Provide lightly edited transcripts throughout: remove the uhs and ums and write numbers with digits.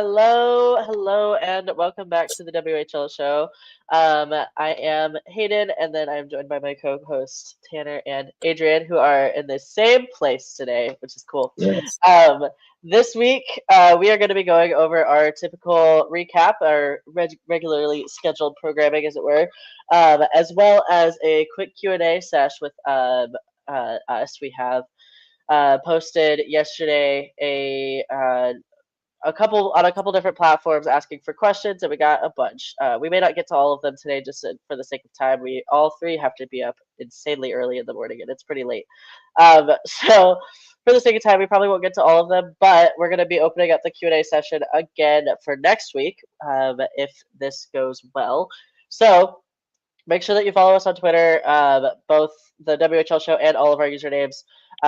Hello, and welcome back to the WHL Show. I am Hayden, and then I'm joined by my co-hosts Tanner and Adrien, who are in the same place today, which is cool. Yes. This week, we are going to be going over our typical recap, our regularly scheduled programming, as it were, as well as a quick Q&A sesh with us. We have posted yesterday a couple different platforms asking for questions, and we got a bunch. We may not get to all of them today, just for the sake of time. We all three have to be up insanely early in the morning, and it's pretty late. So for the sake of time, we probably won't get to all of them, but we're going to be opening up the Q&A session again for next week, if this goes well. So make sure that you follow us on Twitter, both the WHL Show and all of our usernames,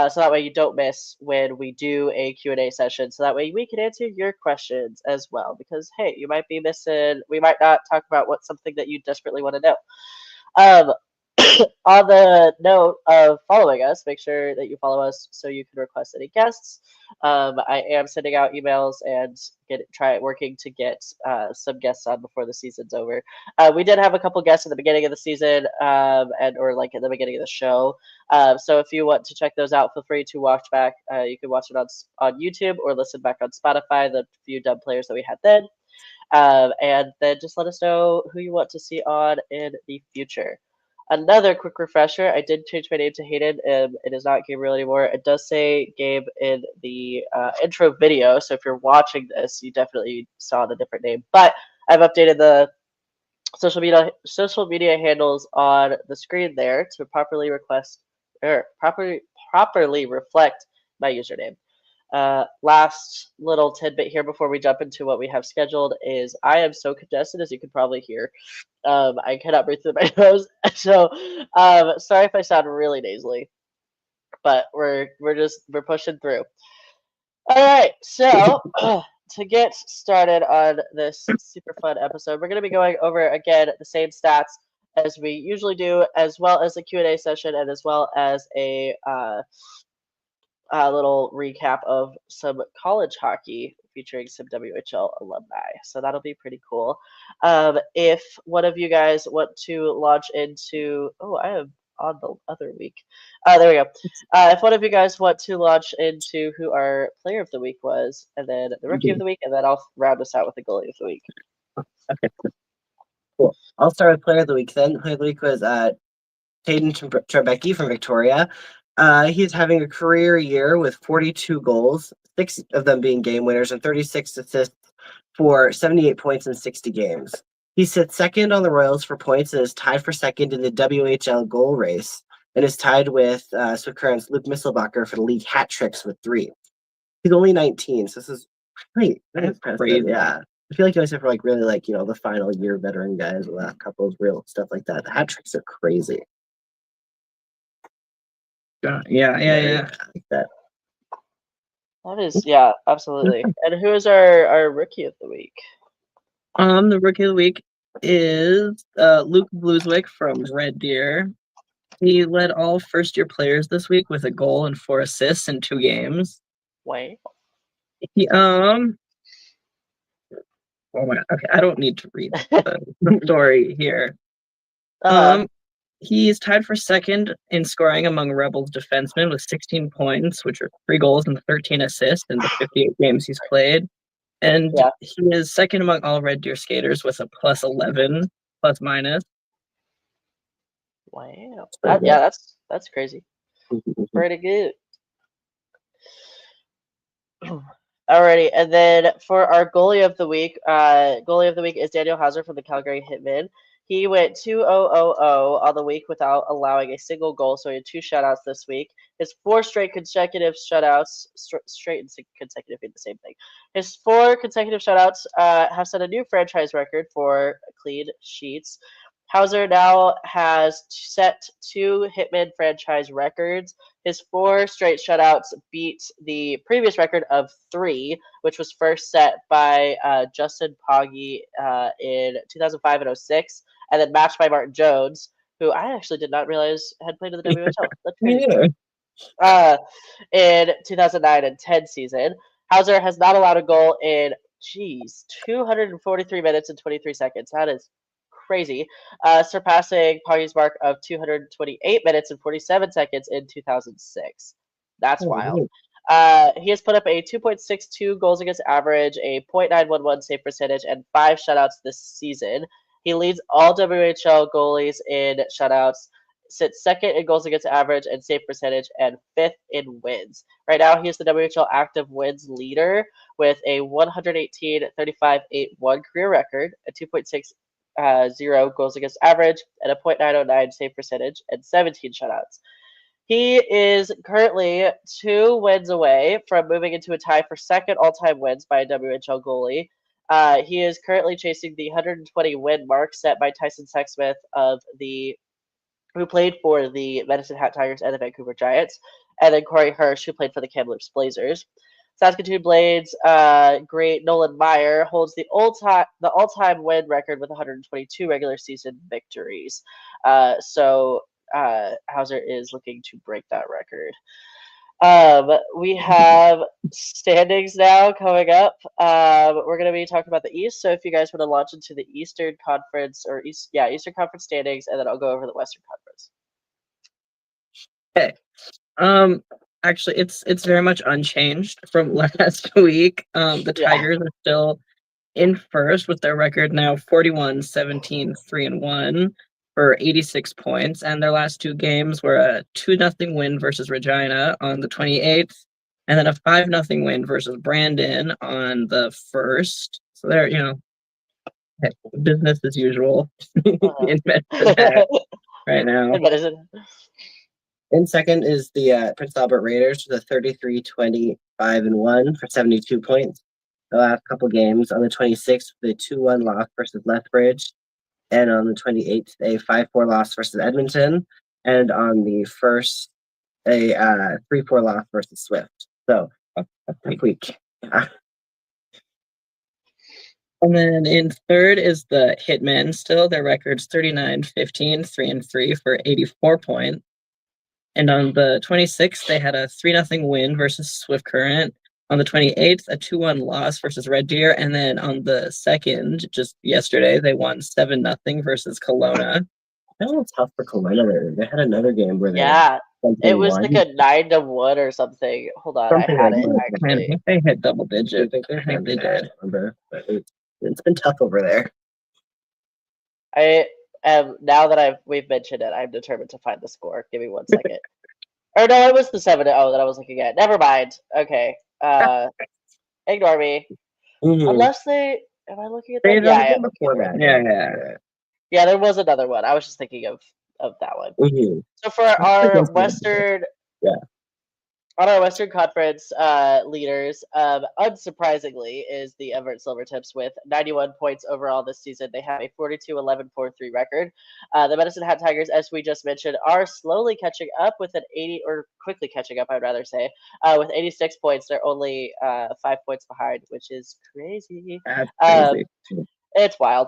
so that way you don't miss when we do a Q&A session. So that way we can answer your questions as well. Because hey, you might be missing. We might not talk about what's something that you desperately want to know. On the note of following us, make sure that you follow us so you can request any guests. I am sending out emails and try working to get some guests on before the season's over. We did have a couple guests at the beginning of the season, or like at the beginning of the show. So if you want to check those out, feel free to watch back. You can watch it on YouTube or listen back on Spotify. The few dub players that we had then. And then just let us know who you want to see on in the future. Another quick refresher, I did change my name to Hayden. It is not Gabriel anymore. It does say Gabe in the intro video, so if you're watching this, you definitely saw the different name. But I've updated the social media handles on the screen there to properly reflect my username. Last little tidbit here before we jump into what we have scheduled is I am so congested, as you can probably hear. I cannot breathe through my nose, so sorry if I sound really nasally, but we're pushing through. All right, so to get started on this super fun episode, we're going to be going over again the same stats as we usually do, as well as a Q&A session, and as well as a little recap of some college hockey featuring some WHL alumni. So that'll be pretty cool. If one of you guys want to launch into, I am on the other week. There we go. If one of you guys want to launch into who our player of the week was, and then the rookie of the week, and then I'll round us out with the goalie of the week. Okay. Cool. I'll start with player of the week then. Player of the week was Hayden Trebecki from Victoria. He's having a career year with 42 goals, 6 of them being game winners, and 36 assists for 78 points in 60 games. He sits second on the Royals for points and is tied for second in the WHL goal race, and is tied with Swickern's Luke Misselbacher for the league hat tricks with 3. He's only 19, so this is pretty impressive. Crazy. Yeah. I feel like those are for really the final year veteran guys, the last couple of real stuff like that. The hat tricks are crazy. Yeah. That is, absolutely. And who is our rookie of the week? The rookie of the week is Luke Blueswick from Red Deer. He led all first-year players this week with a goal and 4 assists in 2 games. Wait. He Oh my. Okay, I don't need to read the story here. He's tied for second in scoring among Rebels defensemen with 16 points, which are 3 goals and 13 assists in the 58 games he's played. And he is second among all Red Deer skaters with a plus 11, plus minus. Wow. That's crazy. Pretty good. Alrighty, and then for our goalie of the week is Daniel Hauser from the Calgary Hitmen. He went 2-0-0 on the week without allowing a single goal, so he had 2 shutouts this week. His 4 straight consecutive shutouts, straight and consecutive mean the same thing. His 4 consecutive shutouts have set a new franchise record for clean sheets. Hauser now has set 2 Hitman franchise records. His 4 straight shutouts beat the previous record of 3, which was first set by Justin Pogge in 2005 and 06, and then matched by Martin Jones, who I actually did not realize had played in the WHL. That's crazy. In 2009 and 10 season. Hauser has not allowed a goal in Jeez, 243 minutes and 23 seconds. That is crazy. Surpassing Poggy's mark of 228 minutes and 47 seconds in 2006. That's wild. He has put up a 2.62 goals against average, a .911 save percentage, and 5 shutouts this season. He leads all WHL goalies in shutouts, sits second in goals against average and save percentage, and fifth in wins. Right now, he is the WHL active wins leader with a 118-35-8-1 career record, a 2.60 goals against average, and a .909 save percentage, and 17 shutouts. He is currently 2 wins away from moving into a tie for second all-time wins by a WHL goalie. He is currently chasing the 120 win mark set by Tyson Sexsmith who played for the Medicine Hat Tigers and the Vancouver Giants, and then Corey Hirsch, who played for the Kamloops Blazers. Saskatoon Blades great Nolan Meyer holds the all-time win record with 122 regular season victories. So Hauser is looking to break that record. We have standings now coming up. We're going to be talking about the East. So if you guys want to launch into the Eastern Conference Eastern Conference standings, and then I'll go over the Western Conference. Okay. Actually, it's very much unchanged from last week. The Tigers are still in first with their record now 41-17-3-1 for 86 points, and their last 2 games were a 2-0 win versus Regina on the 28th, and then a 5-0 win versus Brandon on the 1st. So they're, business as usual in Medicine right now. In second is the Prince Albert Raiders with a 33-25-1 for 72 points. The last couple games on the 26th, the 2-1 loss versus Lethbridge, and on the 28th, a 5-4 loss versus Edmonton, and on the 1st, a 3-4 loss versus Swift. So a tough week. And then in third is the Hitmen. Still, their record's 39-15-3-3 for 84 points. And on the 26th, they had a 3-0 win versus Swift Current. On the 28th, a 2-1 loss versus Red Deer. And then on the 2nd, just yesterday, they won 7-0 versus Kelowna. That was tough for Kelowna. They had another game where it was like a 9-1 or something. Hold on, something I had like it that. actually. I think they hit double digit. I think they did. But it's been tough over there. I am now that we've mentioned it, I'm determined to find the score. Give me 1 second. Or no, it was the 7-0 that I was looking at. Never mind. Okay. Ignore me. Mm-hmm. Unless am I looking at that? Yeah, I am before that. Yeah, there was another one. I was just thinking of that one. Mm-hmm. So for our Western on our Western Conference leaders, unsurprisingly, is the Everett Silvertips with 91 points overall this season. They have a 42-11-4-3 record. The Medicine Hat Tigers, as we just mentioned, are slowly catching up with quickly catching up, I'd rather say, with 86 points. They're only 5 points behind, which is crazy. That's crazy. It's wild.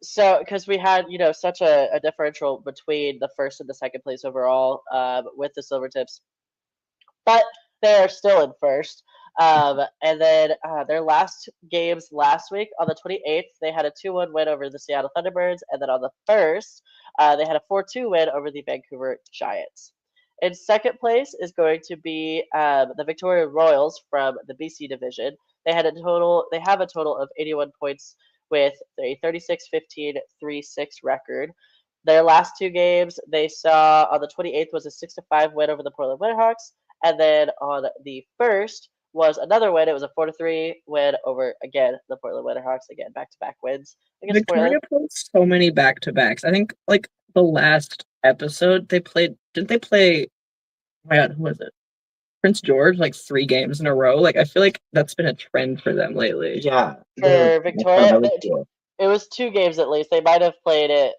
So because we had such a differential between the first and the second place overall with the Silvertips. But they are still in first. And then their last games last week, on the 28th, they had a 2-1 win over the Seattle Thunderbirds. And then on the 1st, they had a 4-2 win over the Vancouver Giants. In second place is going to be the Victoria Royals from the BC division. They have a total of 81 points with a 36-15-3-6 record. Their last 2 games they saw on the 28th was a 6-5 win over the Portland Winterhawks. And then on the 1st was another win. It was a 4-3 win over, again, the Portland Winterhawks. Again, back-to-back wins. Victoria played so many back-to-backs. I think, the last episode they played, didn't they play, oh my God, who was it? Prince George, 3 games in a row. I feel like that's been a trend for them lately. Yeah. For Victoria, it was 2 games at least. They might have played them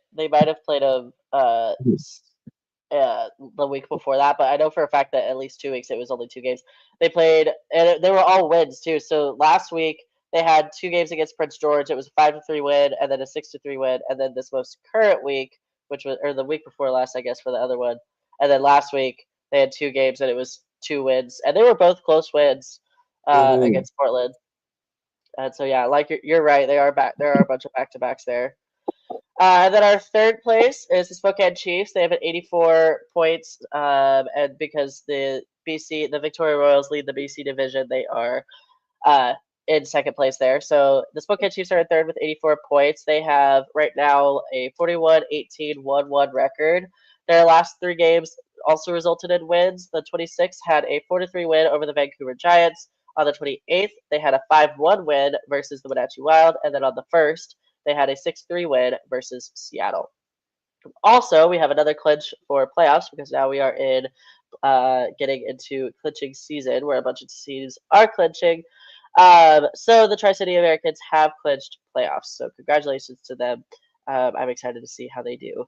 the week before that, but I know for a fact that at least 2 weeks it was only 2 games they played, and they were all wins too. So last week they had 2 games against Prince George. It was a 5-3 win and then a 6-3 win, and then this most current week, or the week before last, I guess, for the other one, and then last week they had 2 games and it was 2 wins, and they were both close wins against Portland. And so yeah, like you're right. They are back. There are a bunch of back-to-backs there. And then our third place is the Spokane Chiefs. They have an 84 points, and because the Victoria Royals lead the BC division, they are uh, in second place there. So the Spokane Chiefs are in third with 84 points. They have right now a 41-18 1-1 record. Their last 3 games also resulted in wins. The 26th had a 4-3 win over the Vancouver Giants. On the 28th, they had a 5-1 win versus the Wenatchee Wild, and then on the 1st, they had a 6-3 win versus Seattle. Also, we have another clinch for playoffs because now we are in getting into clinching season where a bunch of teams are clinching. So the Tri-City Americans have clinched playoffs. So congratulations to them. I'm excited to see how they do.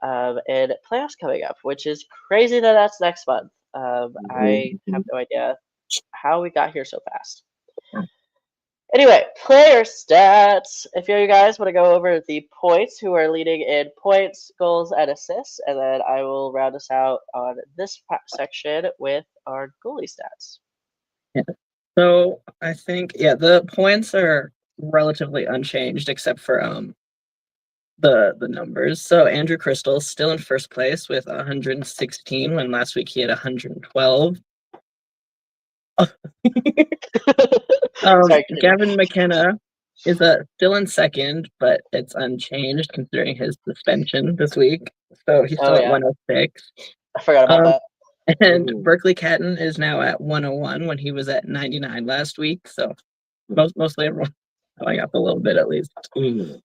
And playoffs coming up, which is crazy that that's next month. I have no idea how we got here so fast. Anyway, player stats. If you guys want to go over the points, who are leading in points, goals, and assists, and then I will round us out on this section with our goalie stats. Yeah. So I think the points are relatively unchanged except for the numbers. So Andrew Crystal still in first place with 116 when last week he had 112. Sorry, Gavin McKenna is still in second, but it's unchanged considering his suspension this week. So he's still at 106. I forgot about that. And Berkeley Catton is now at 101 when he was at 99 last week. So mostly everyone going up a little bit at least. As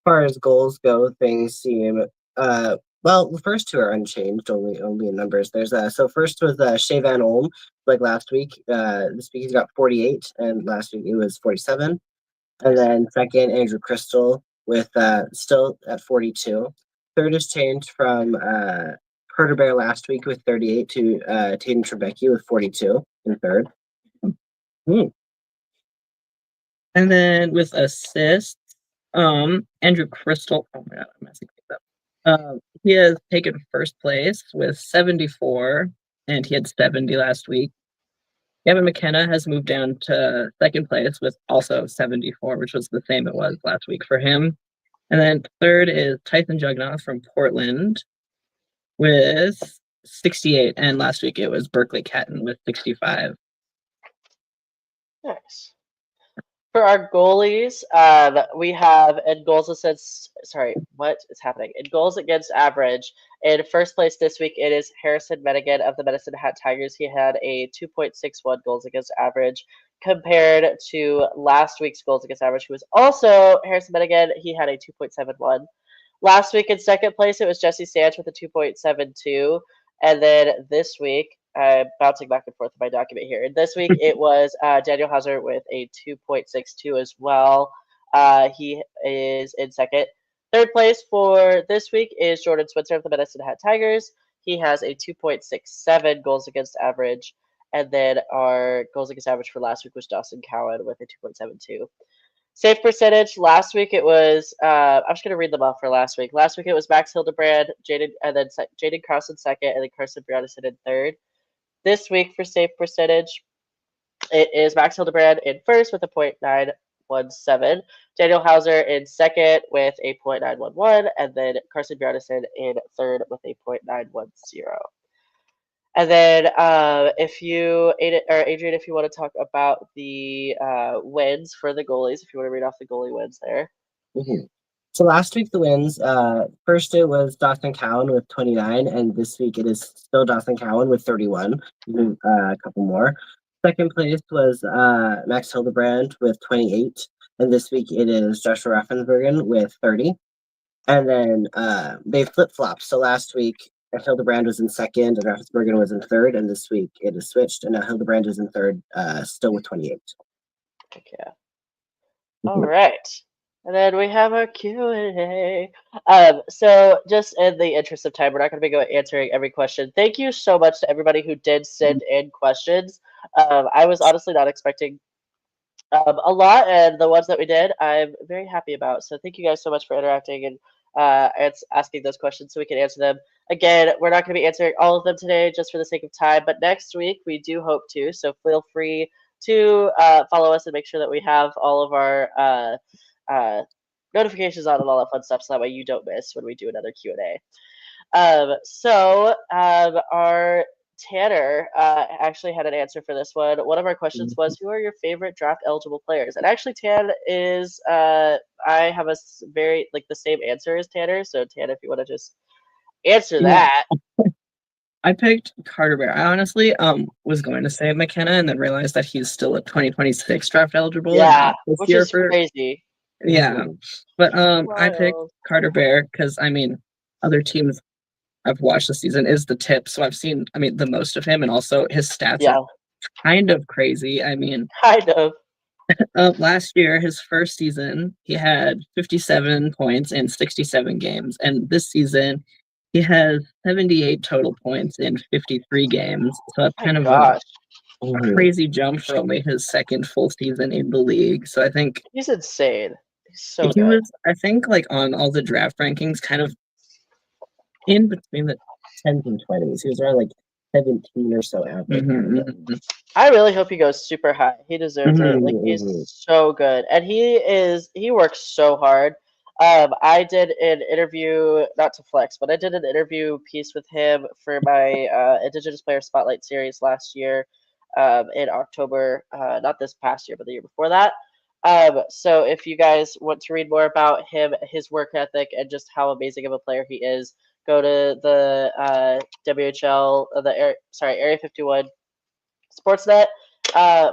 far as goals go, things seem well. The first two are unchanged, only in numbers. There's so first was Shea Van Olm, like last week. This week he's got 48, and last week it was 47. And then second, Andrew Crystal with still at 42. Third is changed from Herder Bear last week with 38 to Hayden Trebecki with 42 in third. And then with assists, Andrew Crystal. Oh my god, I'm messing this up. He has taken first place with 74, and he had 70 last week. Gavin McKenna has moved down to second place with also 74, which was the same it was last week for him. And then third is Tyson Jugnoff from Portland with 68, and last week it was Berkeley Catton with 65. Nice. For our goalies, we have in goals against. Sorry, what is happening? In goals against average, in first place this week, it is Harrison Menigan of the Medicine Hat Tigers. He had a 2.61 goals against average compared to last week's goals against average, who was also Harrison Menigan. He had a 2.71. Last week in second place, it was Jesse Sanch with a 2.72. And then this week, I'm bouncing back and forth in my document here. And this week, it was Daniel Hauser with a 2.62 as well. He is in second. Third place for this week is Jordan Switzer of the Medicine Hat Tigers. He has a 2.67 goals against average. And then our goals against average for last week was Dawson Cowan with a 2.72. Save percentage. Last week it was. I'm just gonna read them off for last week. Last week it was Max Hildebrand, Jaden, and then Jaden Krause in second, and then Carson Brianison in third. This week for save percentage, it is Max Hildebrand in first with a .917, Daniel Hauser in second with a .911, and then Carson Brianison in third with a .910. And then, Adrien, if you want to talk about the wins for the goalies, if you want to read off the goalie wins there. So last week the wins, first it was Dawson Cowan with 29, and this week it is still Dawson Cowan with 31, a couple more. Second place was Max Hildebrand with 28, and this week it is Joshua Raffensbergen with 30. And then they flip-flopped. So last week Hildebrand was in second and Raffensbergen was in third, and this week it is switched, and now Hildebrand is in third, still with 28. Okay. All right. And then we have our Q&A. So just in the interest of time, we're not going to be answering every question. Thank you so much to everybody who did send in questions. I was honestly not expecting a lot, and the ones that we did, I'm very happy about. So thank you guys so much for interacting and asking those questions so we can answer them. Again, we're not going to be answering all of them today just for the sake of time, but next week we do hope to. So feel free to follow us and make sure that we have all of our notifications on and all that fun stuff, so that way you don't miss when we do another Q&A. Our Tanner actually had an answer for this one. One of our questions was, who are your favorite draft eligible players? And actually, Tan is, I have a very, the same answer as Tanner. So, Tan, if you want to just answer that. I picked Carter Bear. I honestly was going to say McKenna and then realized that he's still a 2026 draft eligible. Yeah, which is crazy. Yeah. But I picked Carter Bear because, other teams I've watched this season is the tip, so I've seen the most of him, and also his stats are kind of crazy. Kind of. Last year, his first season, he had 57 points in 67 games, and this season he has 78 total points in 53 games. So that's kind of a crazy jump for only his second full season in the league. So I think he's insane. He's so he was, I think, on all the draft rankings, kind of in between the 10s and 20s. He was around 17 or so average. I really hope he goes super high. He deserves it. He's so good, and he works so hard. I did an interview, not to flex, but I did an interview piece with him for my Indigenous Player Spotlight series last year in October. Not this past year, but the year before that. So if you guys want to read more about him, his work ethic, and just how amazing of a player he is, go to the WHL, Area 51 Sportsnet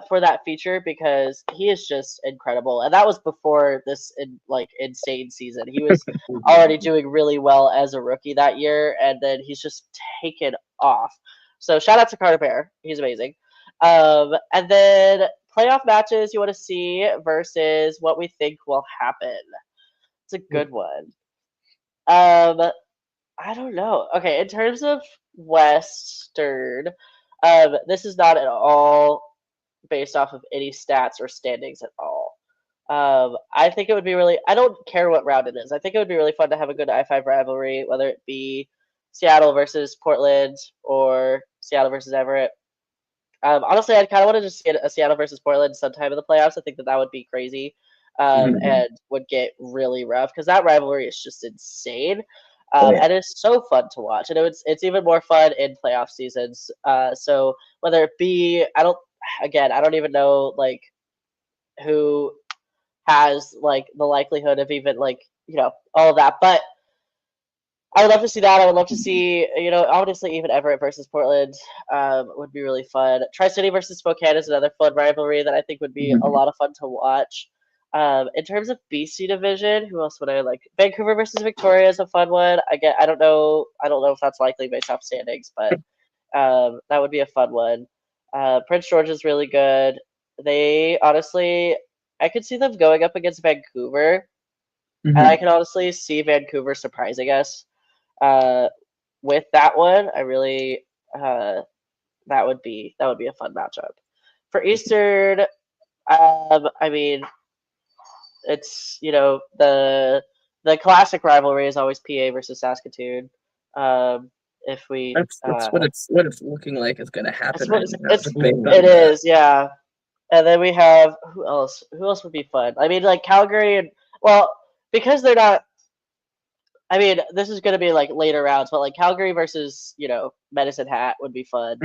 for that feature, because he is just incredible. And that was before this insane season. He was already doing really well as a rookie that year, and then he's just taken off. So shout out to Carter Bear. He's amazing. And then playoff matches you want to see versus what we think will happen. It's a good one. I don't know. Okay, in terms of Western, this is not at all based off of any stats or standings at all. I think it would be really, I don't care what round it is. I think it would be really fun to have a good I-5 rivalry, whether it be Seattle versus Portland or Seattle versus Everett. Honestly, I kind of want to just get a Seattle versus Portland sometime in the playoffs. I think that would be crazy and would get really rough, because that rivalry is just insane. And it's so fun to watch, and it's even more fun in playoff seasons. So whether it be, I don't even know who has the likelihood of even all of that, but I would love to see that. I would love to see, obviously even Everett versus Portland would be really fun. Tri-City versus Spokane is another fun rivalry that I think would be a lot of fun to watch. In terms of BC division, who else would I like? Vancouver versus Victoria is a fun one. I don't know if that's likely based off standings, but that would be a fun one. Prince George is really good. They honestly, I could see them going up against Vancouver, and I can honestly see Vancouver surprising us with that one. I really that would be a fun matchup. For Eastern, it's the classic rivalry is always PA versus Saskatoon. If we that's what it's looking like is going to happen. It is, yeah. And then we have who else? Who else would be fun? Calgary and because they're not. This is going to be later rounds, but Calgary versus Medicine Hat would be fun.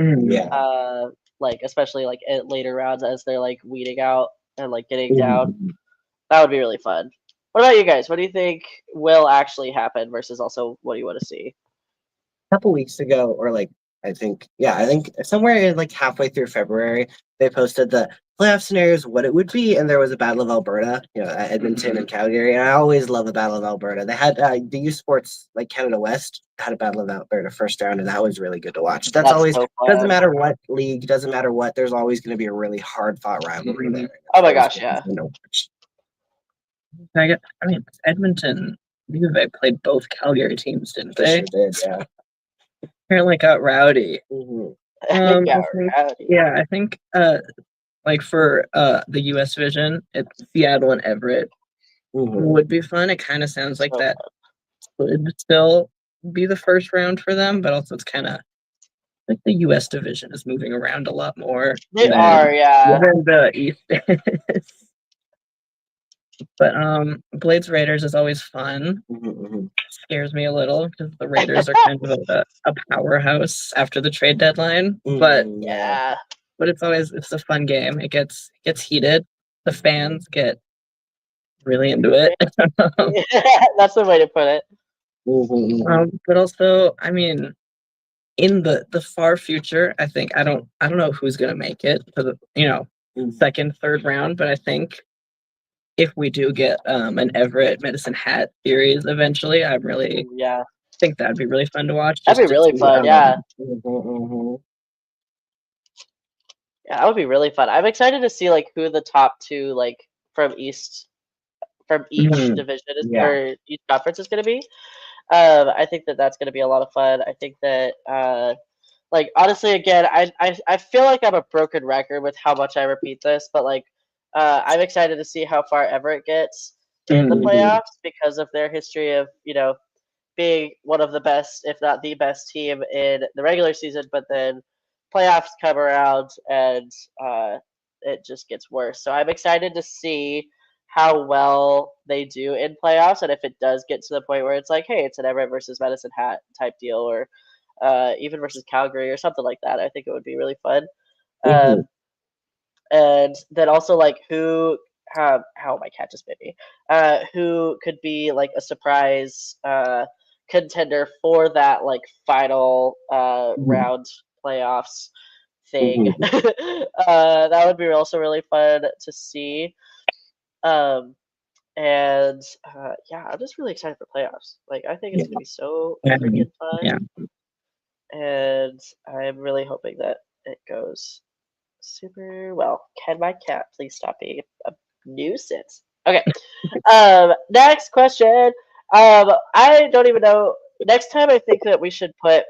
Especially at later rounds as they're weeding out and getting down. That would be really fun. What about you guys? What do you think will actually happen versus also what do you want to see? A couple weeks ago, or I think somewhere in halfway through February, they posted the playoff scenarios, what it would be, and there was a Battle of Alberta, Edmonton and Calgary, and I always love the Battle of Alberta. They had the U Sports Canada West had a Battle of Alberta first round, and that was really good to watch. That's always so doesn't matter what league, doesn't matter what. There's always going to be a really hard fought rivalry there. Oh my gosh, yeah. Edmonton, they played both Calgary teams, didn't they? Sure did, yeah. Apparently got rowdy. Rowdy. Yeah, I think for the U.S. division, it's Seattle and Everett would be fun. It kind of sounds like that would still be the first round for them, but also it's kind of like the U.S. division is moving around a lot more. They are, yeah. Than the East is. But Blades Raiders is always fun. Scares me a little because the Raiders are kind of a powerhouse after the trade deadline. But yeah, but it's a fun game. It gets heated. The fans get really into it. that's the way to put it. But also, I mean, in the far future, I think I don't know who's gonna make it to the second, third round, but I think if we do get an Everett Medicine Hat series eventually, I really think that'd be really fun to watch. That'd be really fun, yeah. Yeah, that would be really fun. I'm excited to see like who the top two like from each division is or each conference is going to be. I think that's going to be a lot of fun. I think that like honestly, again, I feel like I'm a broken record with how much I repeat this, but like I'm excited to see how far Everett gets in the playoffs because of their history of being one of the best, if not the best team in the regular season, but then playoffs come around and it just gets worse. So I'm excited to see how well they do in playoffs, and if it does get to the point where it's like, hey, it's an Everett versus Medicine Hat type deal, or even versus Calgary or something like that. I think it would be really fun. And then also like how my cat just bit me. Who could be like a surprise contender for that like final round playoffs thing. That would be also really fun to see. And yeah, I'm just really excited for playoffs. Like I think it's gonna be so freaking fun. Yeah. And I'm really hoping that it goes super well. Can my cat please stop being a nuisance? Okay. Next question. I don't even know. Next time, I think that we should put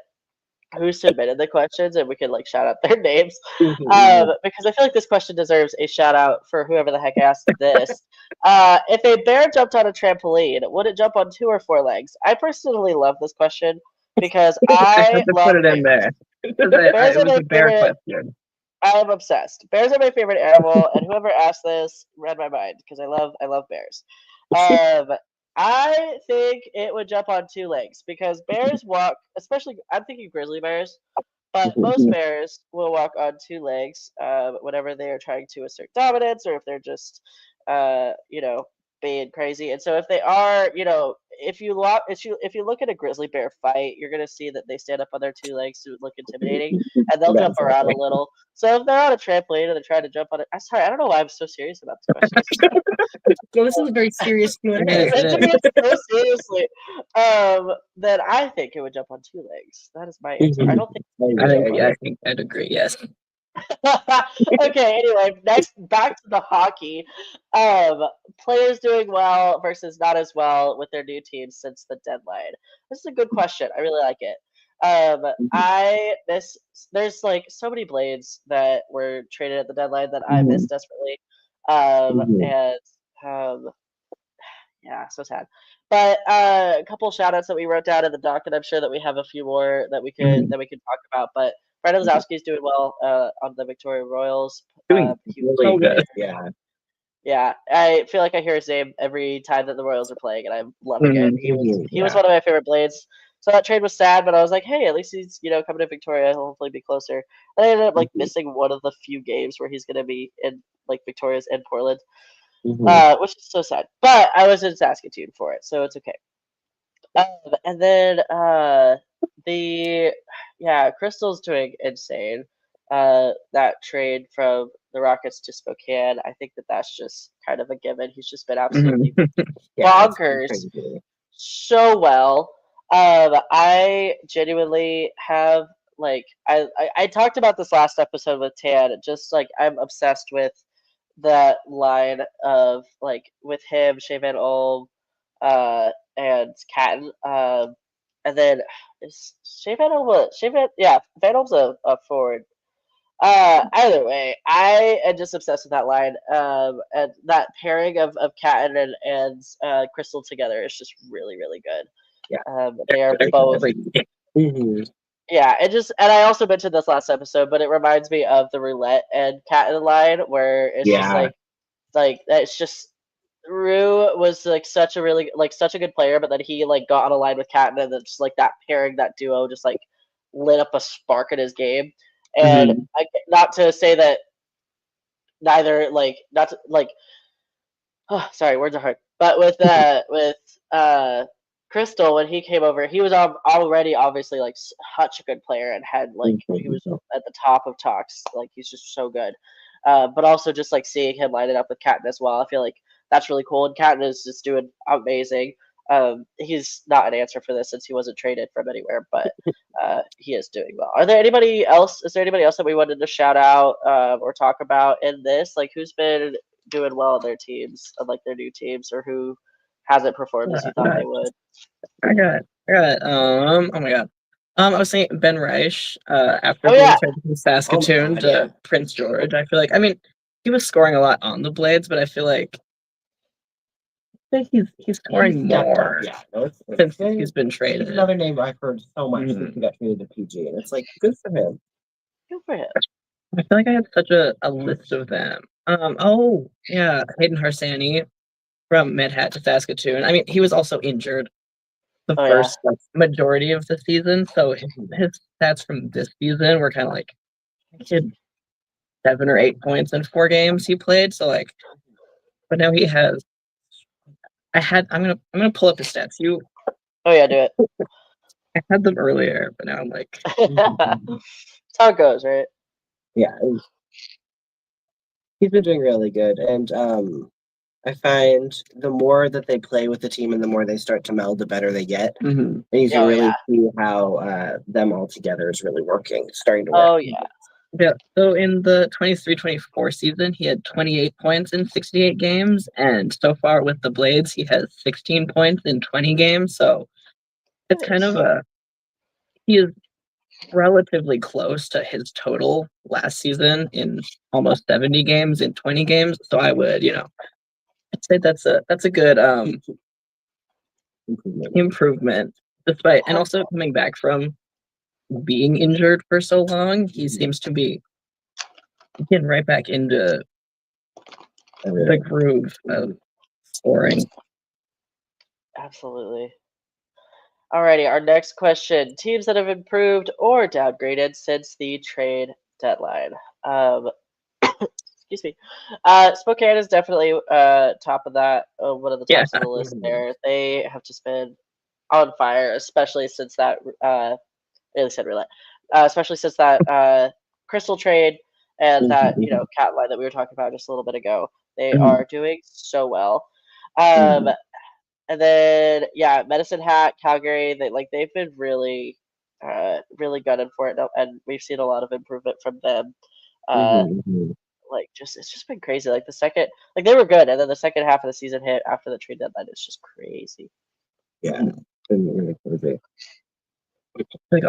who submitted the questions and we could like shout out their names. Because I feel like this question deserves a shout out for whoever the heck asked this. If a bear jumped on a trampoline, would it jump on 2 or 4 legs? I personally love this question because I love put it in there. Bears It are was my a bear favorite. question. I'm obsessed. Bears are my favorite animal, and whoever asked this read my mind because I love bears. I think it would jump on 2 legs because bears walk, especially I'm thinking grizzly bears, but most bears will walk on 2 legs whenever they are trying to assert dominance or if they're just being crazy. And so if they are, if you look at a grizzly bear fight, you're gonna see that they stand up on their 2 legs to look intimidating, and they'll jump around a little. So if they're on a trampoline and they're trying to jump on it, I'm sorry, I don't know why I'm so serious about this question. Well, this is a very serious Q&A. So seriously, then I think it would jump on 2 legs. That is my answer. I don't think. I think I'd agree. Yes. Okay, anyway, next back to the hockey. Players doing well versus not as well with their new teams since the deadline. This is a good question. I really like it. There's like so many Blades that were traded at the deadline that I miss desperately. Yeah, so sad. But a couple shout outs that we wrote down in the doc, and I'm sure that we have a few more that we could talk about. But Brandon Lazowski's doing well on the Victoria Royals. Doing really good. Yeah, I feel like I hear his name every time that the Royals are playing, and I'm loving it. He was one of my favorite Blades. So that trade was sad, but I was like, hey, at least he's coming to Victoria. He'll hopefully be closer. And I ended up like missing one of the few games where he's gonna be in like Victoria's and Portland. Which is so sad. But I was in Saskatoon for it, so it's okay. And then Crystal's doing insane. That trade from the Rockets to Spokane, I think that's just kind of a given. He's just been absolutely bonkers so well. I genuinely have I talked about this last episode with Tan. Just like I'm obsessed with that line of like with him, Shea Van Olm, and Catton. And then is Shea Van Olm Van Olm's a forward. Either way, I am just obsessed with that line. And that pairing of Catton and Crystal together is just really, really good. Yeah. They are both Yeah, and I also mentioned this last episode, but it reminds me of the roulette and cat in the line, where it's just Yeah. like it's just Rue was like such a good player, but then he like got on a line with Cat, and then just like that pairing, that duo, just like lit up a spark in his game. And Mhm. not to say that neither like not to, like sorry, words are hard. But with Crystal, when he came over, he was already obviously like such a good player, and had like he was Mhm. at the top of talks. Like he's just so good. But also just like seeing him line it up with Catton as well, I feel like that's really cool. And Catton is just doing amazing. He's not an answer for this since he wasn't traded from anywhere, but he is doing well. Are there anybody else? Is there anybody else that we wanted to shout out or talk about in this? Like who's been doing well on their teams, on like their new teams, or who hasn't performed as you thought they would? Oh my god. I was saying Ben Reich, after Oh being yeah, traded from Saskatoon God, to yeah. Prince George. I feel like, I mean, he was scoring a lot on the Blades, but I feel like he's scoring stepped up, more yeah. No, it's since very- he's been He's traded. another name I've heard so much since Mhm. he got traded to PG, and it's like good for him. good for him. I feel like I had such a list of them. Oh yeah, Hayden Harsani from Medhat to Saskatoon. I mean, he was also injured the Oh yeah, first like, majority of the season, so his stats from this season were kind of like he had 7 or 8 points in 4 games he played. So like, but now he has. I'm gonna pull up his stats. oh yeah, do it. I had them earlier, but now I'm like, That's how it goes, right? Yeah, he's been doing really good, and I find the more that they play with the team and the more they start to meld, the better they get. mhm. And you can Oh really yeah, see how them all together is really working, starting to work. oh yeah. Yeah. So in the 23-24 season, he had 28 points in 68 games, and so far with the Blades, he has 16 points in 20 games. So it's kind Nice. of he is relatively close to his total last season in almost 70 games in 20 games. So I would, I'd say that's a good improvement, despite and also coming back from being injured for so long, he seems to be getting right back into the groove of scoring. Absolutely. Alrighty, our next question: teams that have improved or downgraded since the trade deadline. Um, excuse me. Spokane is definitely top of that, one of the Yeah. tops of the list there. They have just been on fire, especially since that really said roulette, especially since that crystal trade and that cat line that we were talking about just a little bit ago. They are doing so well. And then yeah, Medicine Hat, Calgary, they've been really really gunning for it, and we've seen a lot of improvement from them. Uh, it's just been crazy. Like the second, like they were good, and then the second half of the season hit after the trade deadline. It's just crazy. Yeah, been really crazy. Like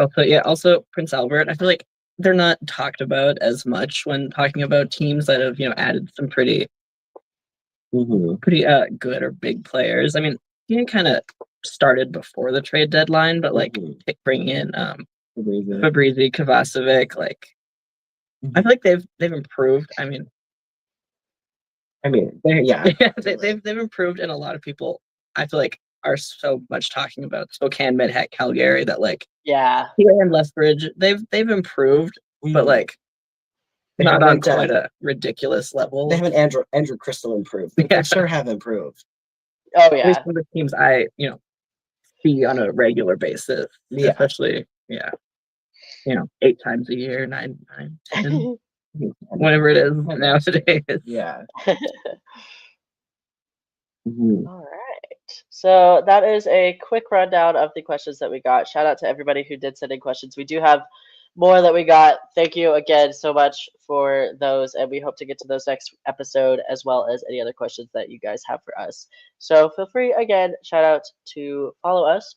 also Prince Albert. I feel like they're not talked about as much when talking about teams that have added some pretty good or big players. I mean, he kind of started before the trade deadline, but like bringing in Fabrizi, Kovacevic, like I feel like they've improved. I mean, yeah, they've improved, and a lot of people I feel like are so much talking about Spokane, Medhat, Calgary that like Yeah, here and Lethbridge they've improved, but like they not on haven't quite a ridiculous level. they haven't Andrew Crystal improved, but they sure have improved. oh At yeah, least for the teams I see on a regular basis, especially 8 times a year, 9, 10, whatever it is nowadays. Yeah. All right. So that is a quick rundown of the questions that we got. Shout out to everybody who did send in questions. We do have more that we got. Thank you again so much for those, and we hope to get to those next episode as well as any other questions that you guys have for us. So feel free again, shout out to follow us.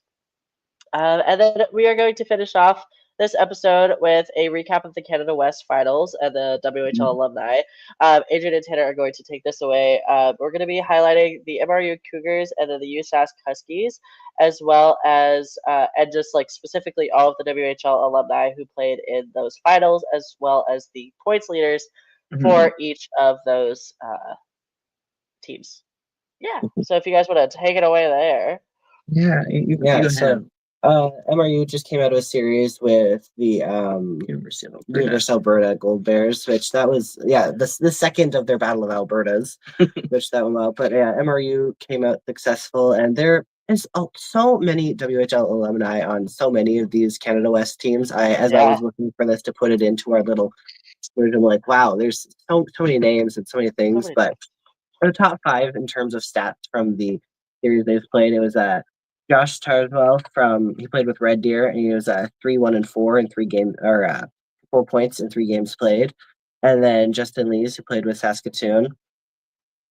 And then we are going to finish off this episode with a recap of the Canada West Finals and the WHL alumni. Adrien and Tanner are going to take this away. We're going to be highlighting the MRU Cougars and then the USask Huskies, as well as and just like specifically all of the WHL alumni who played in those finals, as well as the points leaders for each of those teams. Yeah. So if you guys want to take it away there. Yeah, you so MRU just came out of a series with the University of Alberta Gold Bears, which that was the second of their Battle of Albertas, which that went well. But yeah, MRU came out successful, and there is so many WHL alumni on so many of these Canada West teams. I was looking for this to put it into our little version, I'm like, wow, there's so many names and so many things, but for the top 5 in terms of stats from the series they've played, it was Josh Tarswell he played with Red Deer, and he was 3-1-4 in 3 games, or 4 points in 3 games played. And then Justin Lees, who played with Saskatoon,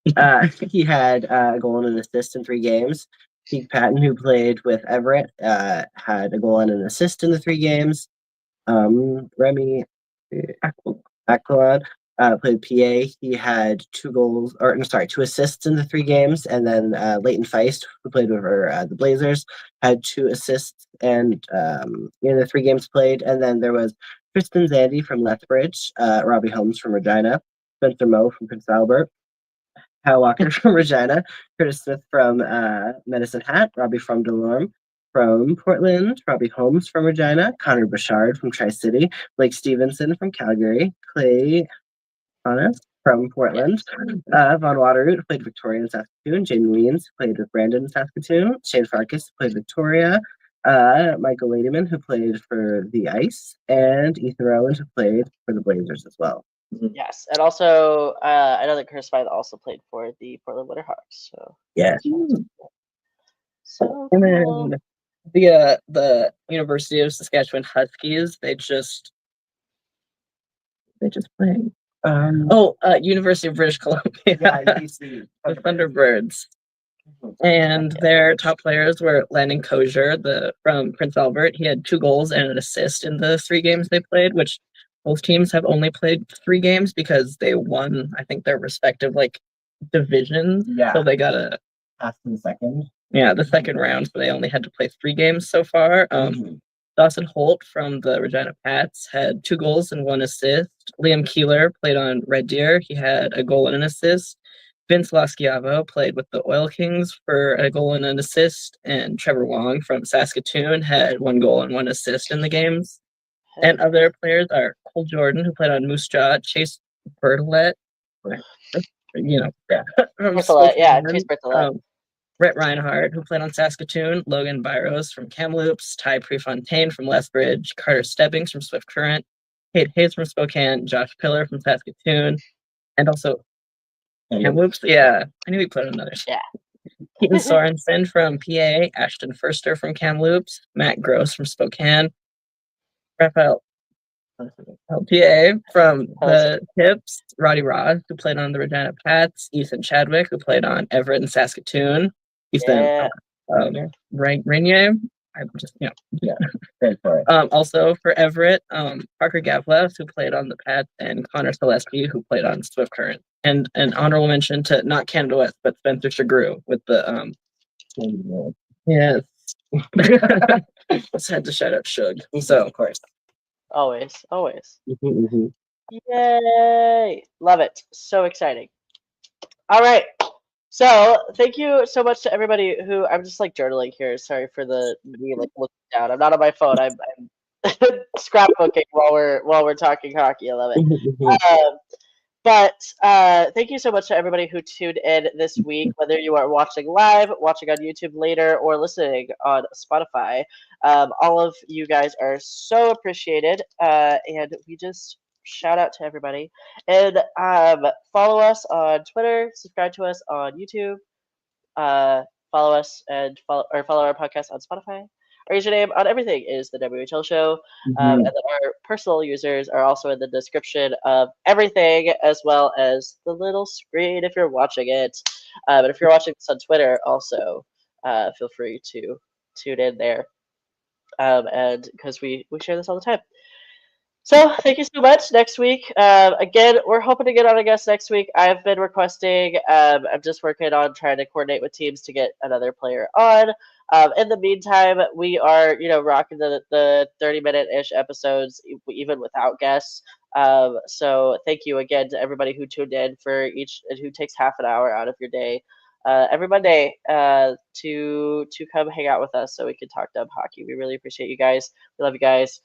he had a goal and an assist in 3 games. Pete Patton, who played with Everett, had a goal and an assist in the 3 games. Remy Aquilad played PA. He had 2 assists in the 3 games, and then Leighton Feist, who played with the Blazers, had 2 assists and in the 3 games played. And then there was Tristan Zandy from Lethbridge, Robbie Holmes from Regina, Spencer Moe from Prince Albert, Hal Walker from Regina, Curtis Smith from Medicine Hat, Robbie from Delorme from Portland, Robbie Holmes from Regina, Connor Bouchard from Tri-City, Blake Stevenson from Calgary, Clay Honest from Portland, Von Waterroot played Victoria in Saskatoon, Jane Weens played with Brandon in Saskatoon, Shane Farkas played Victoria, Michael Ladyman, who played for the Ice, and Ethan Rowland, who played for the Blazers as well. Yes, and also I know that Chris Smythe also played for the Portland Winterhawks. So yeah, so and cool. then the University of Saskatchewan Huskies, they just played. University of British Columbia, the Thunderbirds. And their top players were Landon Kosier, from Prince Albert. He had 2 goals and an assist in the 3 games they played, which both teams have only played 3 games because they won, I think, their respective divisions. Yeah. So they got a pass in the second. Yeah, the second round, so they only had to play 3 games so far. Dawson Holt from the Regina Pats had 2 goals and 1 assist. Liam Keeler played on Red Deer. He had a goal and an assist. Vince Lasciavo played with the Oil Kings for a goal and an assist. And Trevor Wong from Saskatoon had 1 goal and 1 assist in the games. And other players are Cole Jordan, who played on Moose Jaw, Chase Bertolet, Chase Bertolet. Brett Reinhardt, who played on Saskatoon, Logan Byros from Kamloops, Ty Prefontaine from Lethbridge, Carter Stebbings from Swift Current, Kate Hayes from Spokane, Josh Pillar from Saskatoon, and also Kamloops. Yeah, I knew he played on another. Yeah. Keaton Sorensen from PA, Ashton Furster from Kamloops, Matt Gross from Spokane, Raphael LPA from the Tips, Roddy Ross, who played on the Regina Pats, Ethan Chadwick, who played on Everett and Saskatoon, Ethan Rainier. I'm just, also for Everett, Parker Gavlef, who played on the Pats, and Connor Selesky, who played on Swift Current. And an honorable mention to not Canada West, but Spencer Chagru with the yes. Just had to shout out Shug. So of course. Always. Yay! Love it. So exciting. All right. So thank you so much to everybody who I'm just journaling here. Sorry for me looking down. I'm not on my phone. I'm scrapbooking while we're talking hockey. I love it. But thank you so much to everybody who tuned in this week, whether you are watching live, watching on YouTube later, or listening on Spotify. All of you guys are so appreciated, and we just shout out to everybody. And follow us on Twitter, subscribe to us on YouTube, follow us and follow our podcast on Spotify. Our username on everything is the WHL Show, and then our personal users are also in the description of everything, as well as the little screen if you're watching it. But if you're watching this on Twitter, also feel free to tune in there. and because we share this all the time. So thank you so much. Next week, again, we're hoping to get on a guest next week. I've been requesting. I'm just working on trying to coordinate with teams to get another player on. In the meantime, we are rocking the 30-minute ish episodes even without guests. So thank you again to everybody who tuned in for each who takes half an hour out of your day. Every Monday to come hang out with us so we can talk Dub hockey. We really appreciate you guys. We love you guys.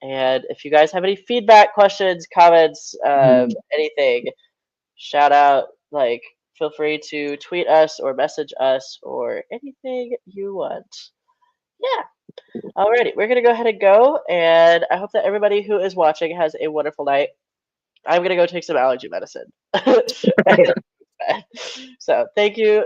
And if you guys have any feedback, questions, comments, anything, shout out, feel free to tweet us or message us or anything you want. Yeah. Alrighty, we're going to go ahead and go. And I hope that everybody who is watching has a wonderful night. I'm going to go take some allergy medicine. So thank you